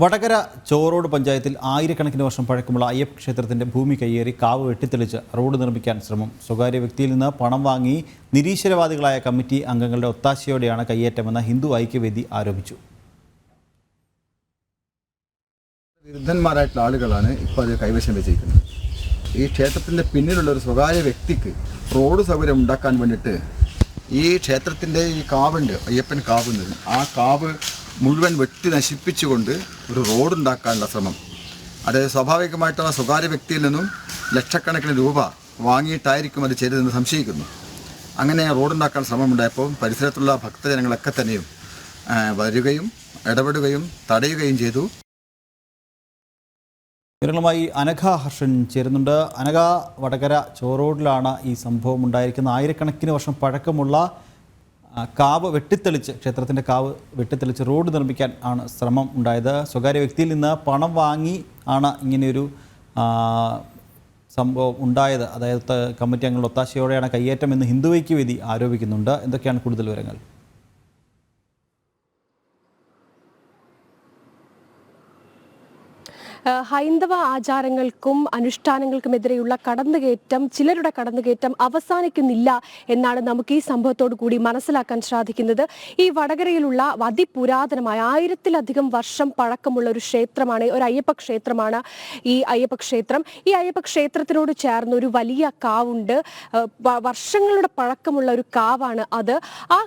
വടകര ചോറോട് പഞ്ചായത്തിൽ ആയിരക്കണക്കിന് വർഷം പഴക്കമുള്ള അയ്യപ്പ ക്ഷേത്രത്തിന്റെ ഭൂമി കയ്യേറി കാവ് വെട്ടിത്തെളിച്ച് റോഡ് നിർമ്മിക്കാൻ ശ്രമം. സ്വകാര്യ വ്യക്തിയിൽ നിന്ന് പണം വാങ്ങി നിരീശ്വരവാദികളായ കമ്മിറ്റി അംഗങ്ങളുടെ ഒത്താശയോടെയാണ് കയ്യേറ്റമെന്ന് ഹിന്ദു ഐക്യവേദി ആരോപിച്ചു. വിരുദ്ധന്മാരായിട്ടുള്ള ആളുകളാണ് ഇപ്പോൾ അത് കൈവശം വെച്ചിരിക്കുന്നത്. ഈ ക്ഷേത്രത്തിൻ്റെ പിന്നിലുള്ള ഒരു സ്വകാര്യ വ്യക്തിക്ക് റോഡ് സൗകര്യം ഉണ്ടാക്കാൻ വേണ്ടിയിട്ട് ഈ ക്ഷേത്രത്തിൻ്റെ ഈ കാവുണ്ട്, അയ്യപ്പൻ കാവുണ്ട്, ആ കാവ് മുഴുവൻ വെട്ടി നശിപ്പിച്ചുകൊണ്ട് ഒരു റോഡ് ഉണ്ടാക്കാനുള്ള ശ്രമം. അത് സ്വാഭാവികമായിട്ടും ആ സ്വകാര്യ വ്യക്തിയിൽ നിന്നും ലക്ഷക്കണക്കിന് രൂപ വാങ്ങിയിട്ടായിരിക്കും അത് ചെയ്തതെന്ന് സംശയിക്കുന്നു. അങ്ങനെ റോഡുണ്ടാക്കാൻ ശ്രമമുണ്ടായപ്പോൾ പരിസരത്തുള്ള ഭക്തജനങ്ങളൊക്കെ തന്നെയും വരികയും ഇടപെടുകയും തടയുകയും ചെയ്തു. വിവരങ്ങളുമായി അനഘ ഹർഷൻ ചേരുന്നുണ്ട്. അനഘ, വടകര ചോറോഡിലാണ് ഈ സംഭവം ഉണ്ടായിരിക്കുന്നത്. ആയിരക്കണക്കിന് വർഷം പഴക്കമുള്ള കാവ് വെട്ടിത്തെളിച്ച്, ക്ഷേത്രത്തിൻ്റെ കാവ് വെട്ടിത്തെളിച്ച് റോഡ് നിർമ്മിക്കാൻ ആണ് ശ്രമം ഉണ്ടായത്. സ്വകാര്യ വ്യക്തിയിൽ നിന്ന് പണം വാങ്ങി ആണ് ഇങ്ങനെയൊരു സംഭവം ഉണ്ടായത്. അതായത് കമ്മിറ്റി അംഗങ്ങളുടെ ഒത്താശയോടെയാണ് കയ്യേറ്റം എന്ന് ഹിന്ദു ഐക്യവേദി ആരോപിക്കുന്നുണ്ട്. എന്തൊക്കെയാണ് കൂടുതൽ വിവരങ്ങൾ? ഹൈന്ദവ ആചാരങ്ങൾക്കും അനുഷ്ഠാനങ്ങൾക്കുമെതിരെയുള്ള കടന്നുകയറ്റം, ചിലരുടെ കടന്നുകയറ്റം അവസാനിക്കുന്നില്ല എന്നാണ് നമുക്ക് ഈ സംഭവത്തോടു കൂടി മനസ്സിലാക്കാൻ സാധിക്കുന്നത്. ഈ വടകരയിലുള്ള അതിപുരാതനമായ 1000-ലധികം വർഷം പഴക്കമുള്ള ഒരു ക്ഷേത്രമാണ്, ഒരു അയ്യപ്പ ക്ഷേത്രമാണ് ഈ അയ്യപ്പ ക്ഷേത്രം. ഈ അയ്യപ്പ ക്ഷേത്രത്തിനോട് ചേർന്ന് ഒരു വലിയ കാവുണ്ട്, വർഷങ്ങളുടെ പഴക്കമുള്ള ഒരു കാവാണ് അത്. ആ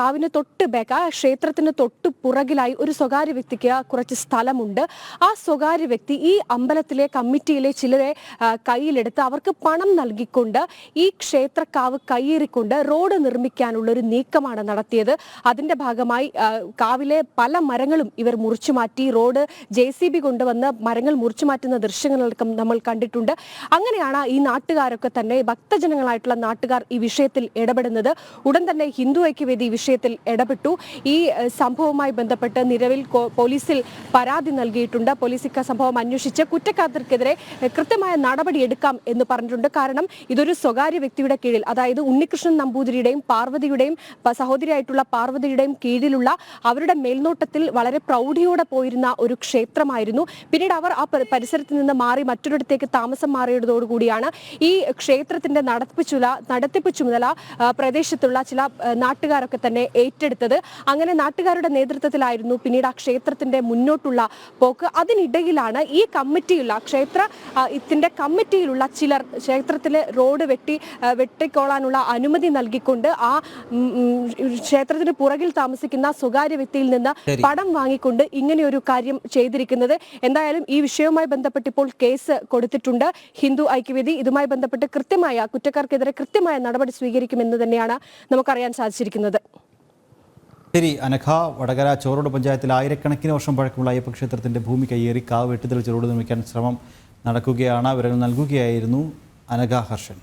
കാവിന് തൊട്ട് ബാക്ക്, ആ ക്ഷേത്രത്തിന് തൊട്ട് പുറകിലായി ഒരു സ്വകാര്യ വ്യക്തിക്ക് കുറച്ച് സ്ഥലമുണ്ട്. ആ സ്വകാര്യ വ്യക്തി ഈ അമ്പലത്തിലെ കമ്മിറ്റിയിലെ ചിലരെ കയ്യിലെടുത്ത് അവർക്ക് പണം നൽകിക്കൊണ്ട് ഈ ക്ഷേത്രക്കാവ് കയ്യേറിക്കൊണ്ട് റോഡ് നിർമ്മിക്കാനുള്ള ഒരു നീക്കമാണ് നടത്തിയത്. അതിന്റെ ഭാഗമായി കാവിലെ പല മരങ്ങളും ഇവർ മുറിച്ചു മാറ്റി. റോഡ് JCB കൊണ്ടുവന്ന് മരങ്ങൾ മുറിച്ചു മാറ്റുന്ന ദൃശ്യങ്ങളടക്കം നമ്മൾ കണ്ടിട്ടുണ്ട്. അങ്ങനെയാണ് ഈ നാട്ടുകാരൊക്കെ തന്നെ, ഭക്തജനങ്ങളായിട്ടുള്ള നാട്ടുകാർ ഈ വിഷയത്തിൽ ഇടപെടുന്നത്. ഉടൻ തന്നെ ഹിന്ദു ഐക്യവേദി ഈ വിഷയത്തിൽ ഇടപെട്ടു. ഈ സംഭവവുമായി ബന്ധപ്പെട്ട് നിലവിൽ പോലീസിൽ പരാതി നൽകിയിട്ടുണ്ട്. പോലീസ് സംഭവം അന്വേഷിച്ച് കുറ്റക്കാർക്കെതിരെ കൃത്യമായ നടപടി എടുക്കാം എന്ന് പറഞ്ഞിട്ടുണ്ട്. കാരണം ഇതൊരു സ്വകാര്യ വ്യക്തിയുടെ കീഴിൽ, അതായത് ഉണ്ണികൃഷ്ണൻ നമ്പൂതിരിയുടെയും പാർവതിയുടെയും സഹോദരിയായിട്ടുള്ള പാർവതിയുടെയും കീഴിലുള്ള അവരുടെ മേൽനോട്ടത്തിൽ വളരെ പ്രൗഢിയോടെ പോയിരുന്ന ഒരു ക്ഷേത്രമായിരുന്നു. പിന്നീട് അവർ ആ പരിസരത്ത് നിന്ന് മാറി മറ്റൊരിടത്തേക്ക് താമസം മാറിയതോടുകൂടിയാണ് ഈ ക്ഷേത്രത്തിന്റെ നടത്തിപ്പ് ചുമതല പ്രദേശത്തുള്ള ചില നാട്ടുകാരൊക്കെ തന്നെ ഏറ്റെടുത്തത്. അങ്ങനെ നാട്ടുകാരുടെ നേതൃത്വത്തിലായിരുന്നു പിന്നീട് ആ ക്ഷേത്രത്തിന്റെ മുന്നോട്ടുള്ള പോക്ക്. അതിനിടയിലാണ് ഈ കമ്മിറ്റിയുള്ള ക്ഷേത്രത്തിന്റെ കമ്മിറ്റിയിലുള്ള ചിലർ ക്ഷേത്രത്തിലെ റോഡ് വെട്ടിക്കോളാനുള്ള അനുമതി നൽകിക്കൊണ്ട് ആ ക്ഷേത്രത്തിന് പുറകിൽ താമസിക്കുന്ന സ്വകാര്യ വ്യക്തിയിൽ നിന്ന് പണം വാങ്ങിക്കൊണ്ട് ഇങ്ങനെയൊരു കാര്യം ചെയ്തിരിക്കുന്നത്. എന്തായാലും ഈ വിഷയവുമായി ബന്ധപ്പെട്ട് ഇപ്പോൾ കേസ് കൊടുത്തിട്ടുണ്ട് ഹിന്ദു ഐക്യവേദി. ഇതുമായി ബന്ധപ്പെട്ട് കുറ്റക്കാർക്കെതിരെ കൃത്യമായ നടപടി സ്വീകരിക്കുമെന്ന് തന്നെയാണ് നമുക്കറിയാൻ സാധിച്ചിരിക്കുന്നത്. ശരി അനഘ, വടകര ചോറോട് പഞ്ചായത്തിൽ ആയിരക്കണക്കിന് വർഷം പഴക്കമുള്ള അയ്യപ്പ ക്ഷേത്രത്തിന്റെ ഭൂമി കയ്യേറി കാവ് വെട്ടിത്തെളിച്ച് റോഡ് നിർമ്മിക്കാൻ ശ്രമം നടക്കുകയാണ്. വിവരങ്ങൾ നൽകുകയായിരുന്നു അനഘ ഹർഷൻ.